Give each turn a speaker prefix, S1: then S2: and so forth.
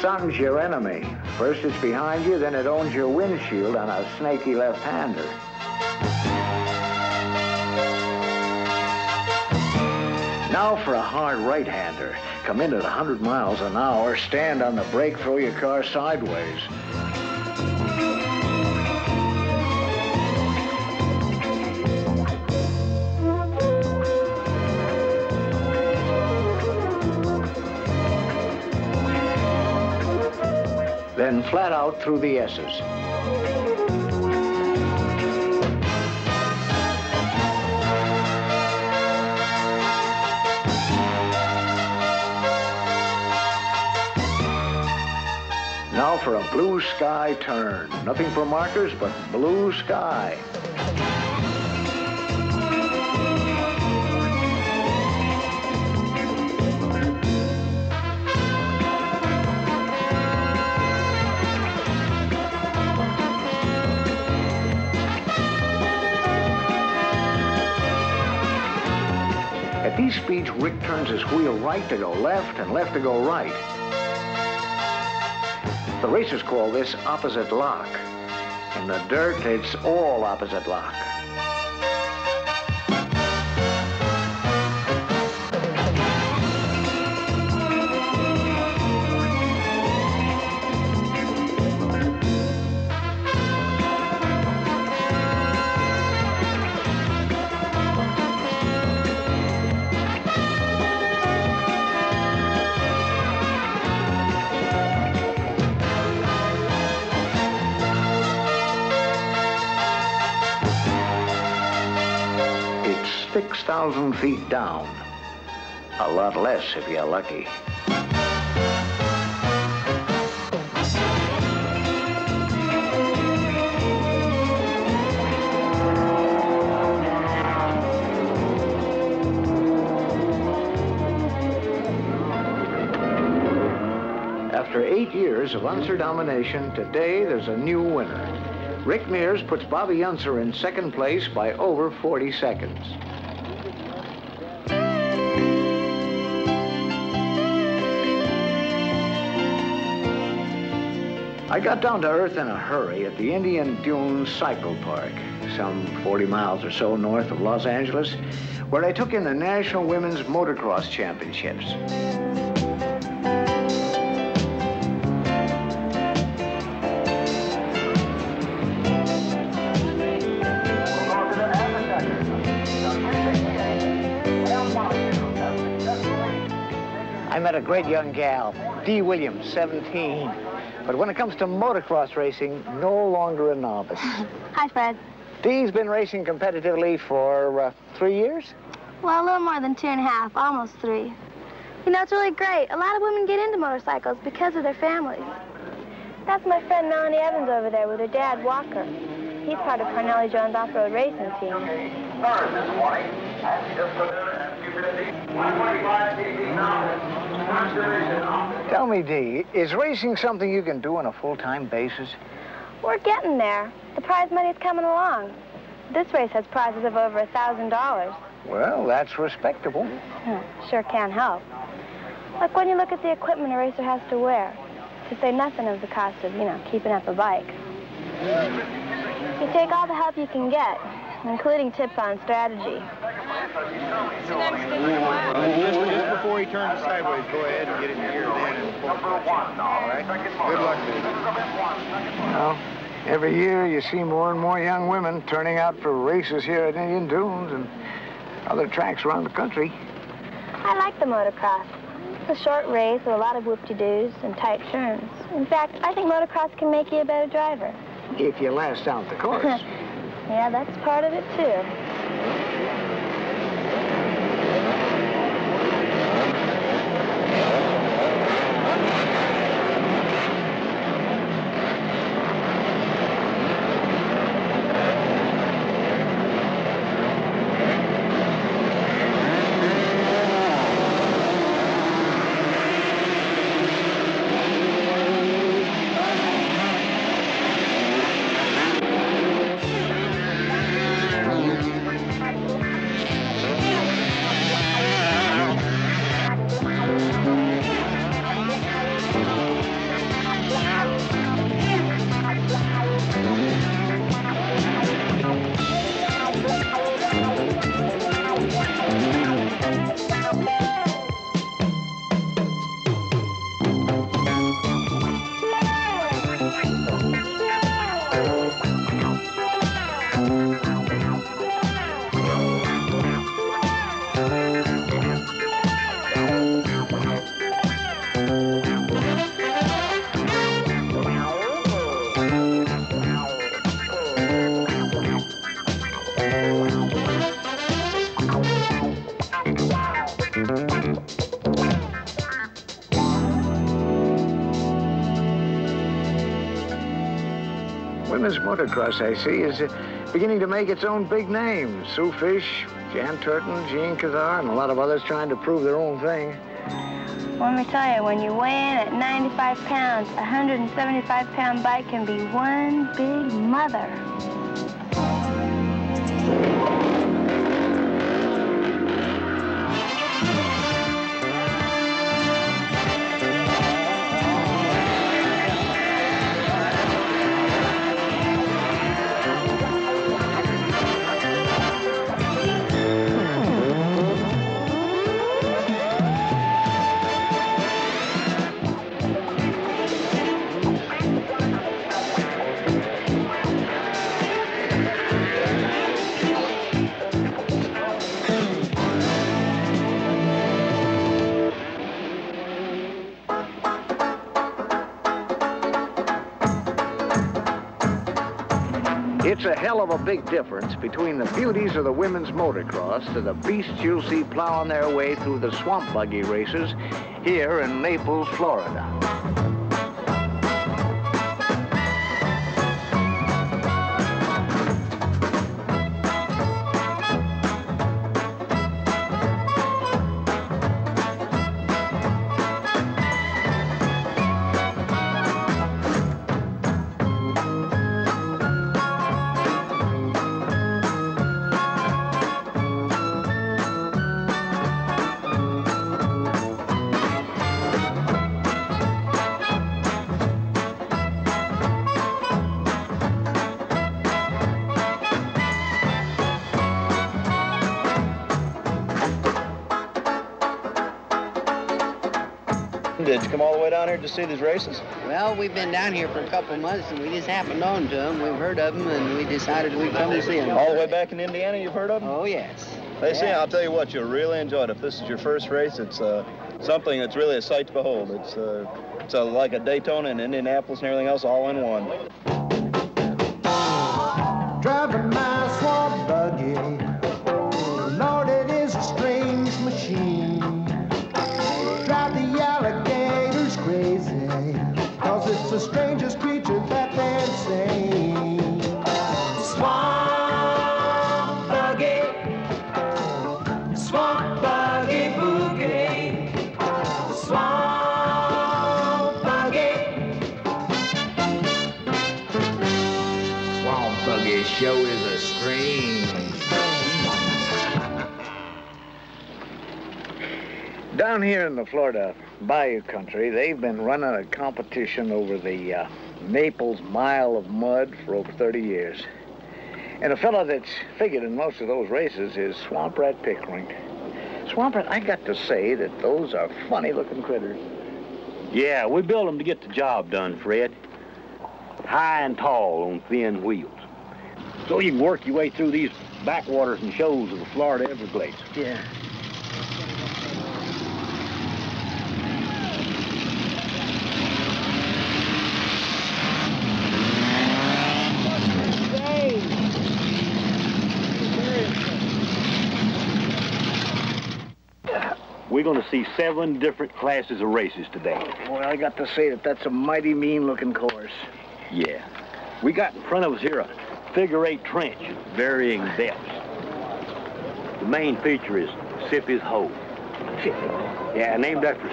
S1: sun's your enemy. First it's behind you, then it owns your windshield on a snaky left-hander. Now for a hard right-hander. Come in at 100 miles an hour, stand on the brake, throw your car sideways. Then flat out through the S's. Now for a blue sky turn. Nothing for markers but blue sky. At these speeds, Rick turns his wheel right to go left and left to go right. The racers call this opposite lock. In the dirt, it's all opposite lock. It's 6,000 feet down. A lot less if you're lucky. After 8 years of Unser domination, today there's a new winner. Rick Mears puts Bobby Unser in second place by over 40 seconds. I got down to earth in a hurry at the Indian Dunes Cycle Park, some 40 miles or so north of Los Angeles, where I took in the National Women's Motocross Championships. I met a great young gal, Dee Williams, 17. But when it comes to motocross racing, no longer a novice.
S2: Hi, Fred.
S1: Dee's been racing competitively for 3 years?
S2: Well, a little more than 2.5, almost 3. You know, it's really great. A lot of women get into motorcycles because of their families. That's my friend Melanie Evans over there with her dad, Walker. He's part of Cornelli Jones' off-road racing team.
S1: Tell me, Dee, is racing something you can do on a full-time basis?
S2: We're getting there. The prize money's coming along. This race has prizes of over $1,000.
S1: Well, that's respectable.
S2: Sure can't help. Like when you look at the equipment a racer has to wear, to say nothing of the cost of, keeping up a bike. You take all the help you can get, including tips on strategy.
S3: Just before he turns sideways, go ahead and get in gear then and pull the clutch in. All right? Good luck, baby.
S1: Well, every year you see more and more young women turning out for races here at Indian Dunes and other tracks around the country.
S2: I like the motocross. It's a short race with a lot of whoop-de-doos and tight turns. In fact, I think motocross can make you a better driver.
S1: If you last out the course.
S2: Yeah, that's part of it, too.
S1: Women's motocross, I see, is beginning to make its own big name. Sue Fish, Jan Turton, Jean Kazar, and a lot of others trying to prove their own thing.
S2: Well, let me tell you, when you weigh in at 95 pounds, a 175-pound bike can be one big mother.
S1: It's a hell of a big difference between the beauties of the women's motocross to the beasts you'll see plowing their way through the swamp buggy races here in Naples, Florida.
S3: Did you come all the way down here to see these races?
S4: Well, we've been down here for a couple of months, and we just happened on to them. We've heard of them, and we decided we'd come and see them.
S3: All the way back in Indiana, you've heard of them?
S4: Oh, yes.
S3: They say, I'll tell you what, you'll really enjoy it. If this is your first race, it's something that's really a sight to behold. It's like a Daytona and Indianapolis and everything else all in one.
S5: Driving my swamp buggy, Lord, it is a strange machine. Drive the alligators crazy, 'cause it's the strangest creature that they've seen. Swamp buggy boogie, swamp buggy.
S1: Swamp buggy show is a strange. Down here in the Florida Bayou country, they've been running a competition over the Naples Mile of Mud for over 30 years. And a fella that's figured in most of those races is Swamp Rat Pickering. Swamp Rat, I got to say that those are funny-looking critters.
S6: Yeah, we built them to get the job done, Fred. High and tall on thin wheels. So you can work your way through these backwaters and shoals of the Florida Everglades.
S1: Yeah.
S6: We're going to see 7 different classes of races today.
S1: Boy, I got to say that that's a mighty mean-looking course.
S6: Yeah. We got in front of us here a figure-8 trench, varying depths. The main feature is Sippy's Hole.
S1: Sippy?
S6: Yeah, named after